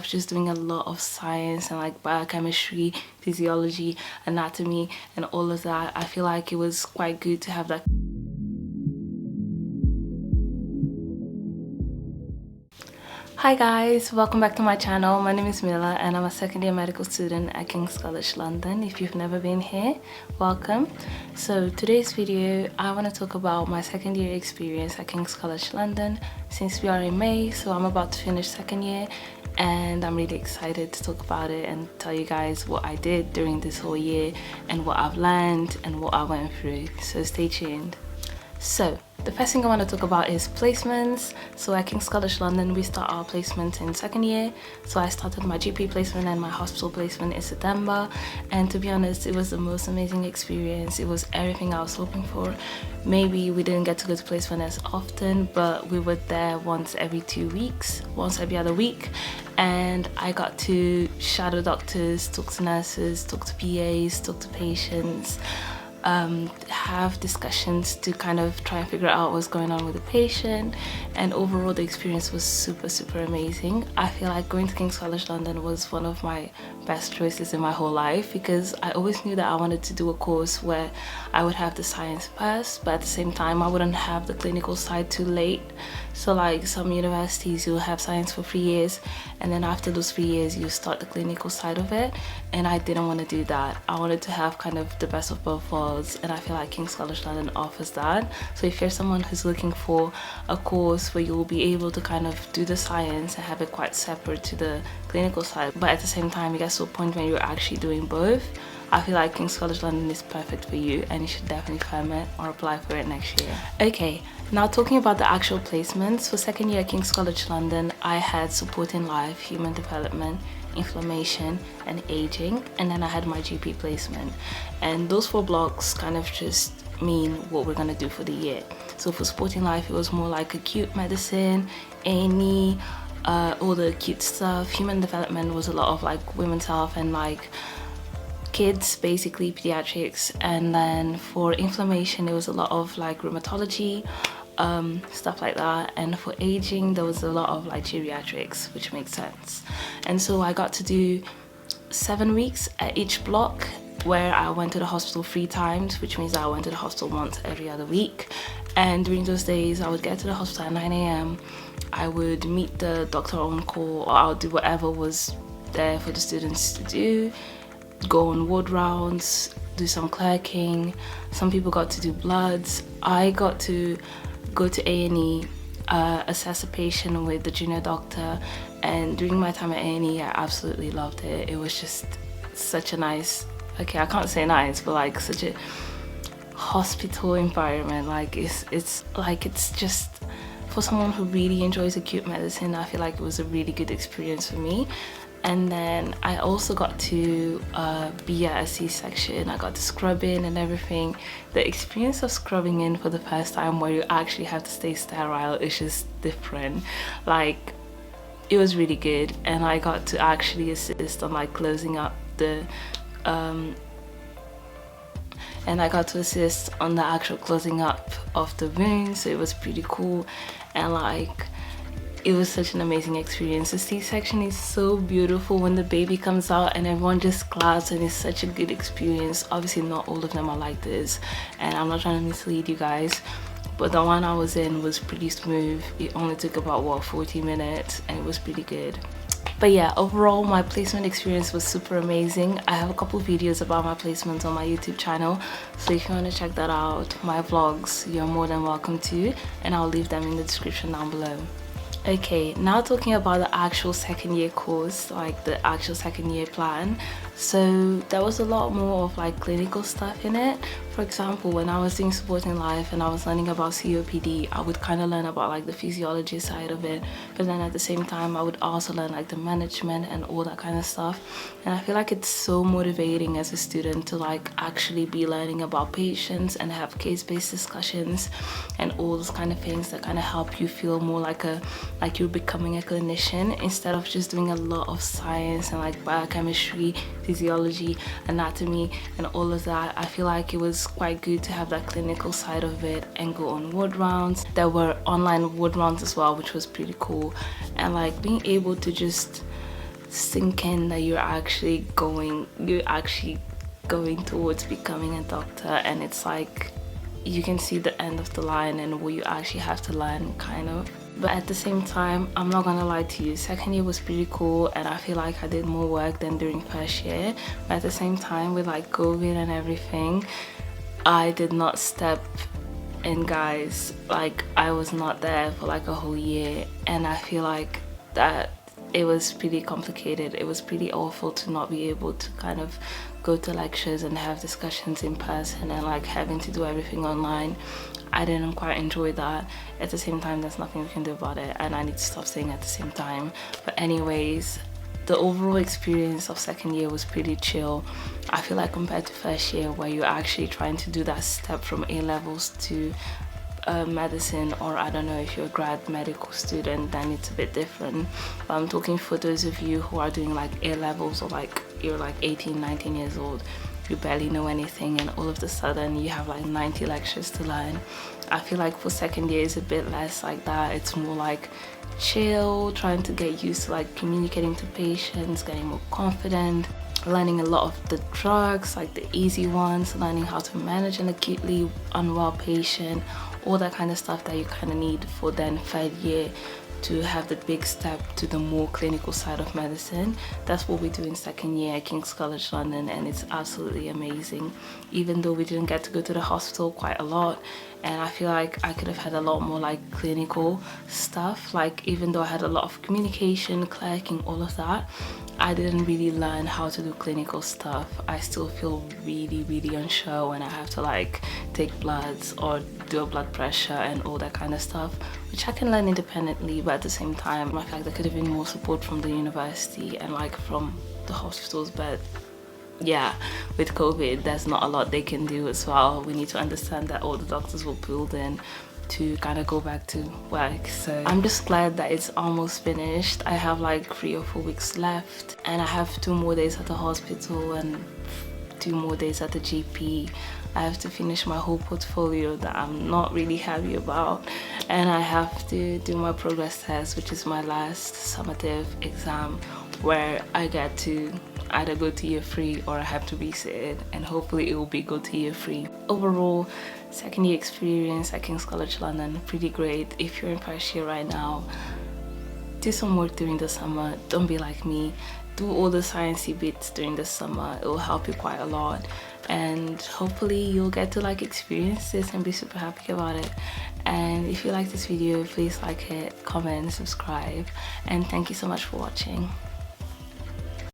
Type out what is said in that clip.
just doing a lot of science and like biochemistry, physiology, anatomy and all of that. I feel like it was quite good to have that. Hi guys, welcome back to my channel. My name is Mila and I'm a second year medical student at King's College London. If you've never been here, welcome. So today's video, I want to talk about my second year experience at King's College London. Since we are in May, so I'm about to finish second year and I'm really excited to talk about it and tell you guys what I did during this whole year and what I've learned and what I went through. So stay tuned. So the first thing I want to talk about is placements. So at King's College London, we start our placement in second year. So I started my GP placement and my hospital placement in September. And to be honest, it was the most amazing experience. It was everything I was hoping for. Maybe we didn't get to go to placement as often, but we were there once every 2 weeks, once every other week. And I got to shadow doctors, talk to nurses, talk to PAs, talk to patients, have discussions to kind of try and figure out what's going on with the patient. And overall the experience was super amazing. I feel like going to King's College London was one of my best choices in my whole life because I always knew that I wanted to do a course where I would have the science first, but at the same time I wouldn't have the clinical side too late. So like some universities, you'll have science for 3 years and then after those 3 years you start the clinical side of it, and I didn't want to do that. I wanted to have kind of the best of both worlds, and I feel like King's College London offers that. So if you're someone who's looking for a course where you'll be able to kind of do the science and have it quite separate to the clinical side, but at the same time you get to a point where you're actually doing both, I feel like King's College London is perfect for you and you should definitely firm it or apply for it next year. Okay, now talking about the actual placements. For second year at King's College London, I had supporting life, human development, inflammation and aging, and then I had my GP placement. And those 4 blocks kind of just mean what we're going to do for the year. So for supporting life, it was more like acute medicine, A&E, all the acute stuff. Human development was a lot of like women's health and like kids, basically pediatrics. And then for inflammation, it was a lot of like rheumatology, stuff like that. And for aging, there was a lot of like geriatrics, which makes sense. And so I got to do 7 weeks at each block, where I went to the hospital 3 times, which means I went to the hospital once every other week. And during those days, I would get to the hospital at 9 AM. I would meet the doctor on call, or I would do whatever was there for the students to do, go on ward rounds, do some clerking. Some people got to do bloods. I got to go to A&E, assess a patient with the junior doctor, and during my time at A&E I absolutely loved it. It was just such a nice, okay, I can't say nice, but like such a hospital environment. Like it's just for someone who really enjoys acute medicine. I feel like it was a really good experience for me. And then I also got to be at a C-section. I got to scrub in and everything. The experience of scrubbing in for the first time, where you actually have to stay sterile, is just different. Like, it was really good. And I got to actually assist on like closing up the actual closing up of the wound. So it was pretty cool. And like, it was such an amazing experience. The C-section is so beautiful when the baby comes out and everyone just claps, and it's such a good experience. Obviously not all of them are like this, and I'm not trying to mislead you guys, but the one I was in was pretty smooth. It only took about 40 minutes and it was pretty good. But yeah, overall my placement experience was super amazing. I have a couple videos about my placements on my YouTube channel, so if you want to check that out, my vlogs, you're more than welcome to, and I'll leave them in the description down below. Okay, now talking about the actual second year course, like the actual second year plan. So there was a lot more of like clinical stuff in it. For example, when I was doing supporting life and I was learning about COPD, I would kind of learn about like the physiology side of it, but then at the same time I would also learn like the management and all that kind of stuff. And I feel like it's so motivating as a student to like actually be learning about patients and have case-based discussions and all those kind of things that kind of help you feel more like you're becoming a clinician, instead of just doing a lot of science and like biochemistry, physiology, anatomy and all of that. I feel like it was quite good to have that clinical side of it and go on ward rounds. There were online ward rounds as well, which was pretty cool. And like being able to just sink in that you're actually going towards becoming a doctor, and it's like you can see the end of the line and what you actually have to learn, kind of. But at the same time, I'm not gonna lie to you, second year was pretty cool, and I feel like I did more work than during first year. But at the same time, with like COVID and everything, I did not step in, guys. Like, I was not there for like a whole year, and I feel like that it was pretty complicated. It was pretty awful to not be able to kind of go to lectures and have discussions in person, and like having to do everything online. I didn't quite enjoy that. At the same time, there's nothing we can do about it, and I need to stop saying at the same time. But anyways, the overall experience of second year was pretty chill. I feel like compared to first year, where you're actually trying to do that step from A levels to medicine, or I don't know, if you're a grad medical student, then it's a bit different. But I'm talking for those of you who are doing like A levels, or like you're like 18, 19 years old, you barely know anything, and all of a sudden you have like 90 lectures to learn. I feel like for second year it's a bit less like that. It's more like chill, trying to get used to like communicating to patients, getting more confident, learning a lot of the drugs, like the easy ones, learning how to manage an acutely unwell patient, all that kind of stuff that you kind of need for then third year to have the big step to the more clinical side of medicine. That's what we do in second year at King's College London, and it's absolutely amazing. Even though we didn't get to go to the hospital quite a lot, and I feel like I could have had a lot more like clinical stuff. Like, even though I had a lot of communication, clerking, all of that, I didn't really learn how to do clinical stuff. I still feel really unsure when I have to like take bloods or do a blood pressure and all that kind of stuff, which I can learn independently. But at the same time, I feel like there could have been more support from the university and like from the hospitals. But yeah, with COVID, there's not a lot they can do as well. We need to understand that all the doctors were pulled in to kind of go back to work. So I'm just glad that it's almost finished. I have like 3 or 4 weeks left, and I have 2 more days at the hospital and 2 more days at the GP. I have to finish my whole portfolio that I'm not really happy about, and I have to do my progress test, which is my last summative exam, where I get to either go to year 3 or I have to resit it, and hopefully it will be go to year 3. Overall, second year experience at King's College London, pretty great. If you're in first year right now, do some work during the summer. Don't be like me. Do all the sciencey bits during the summer. It will help you quite a lot, and hopefully you'll get to like experience this and be super happy about it. And if you like this video, please like it, comment, subscribe, and thank you so much for watching.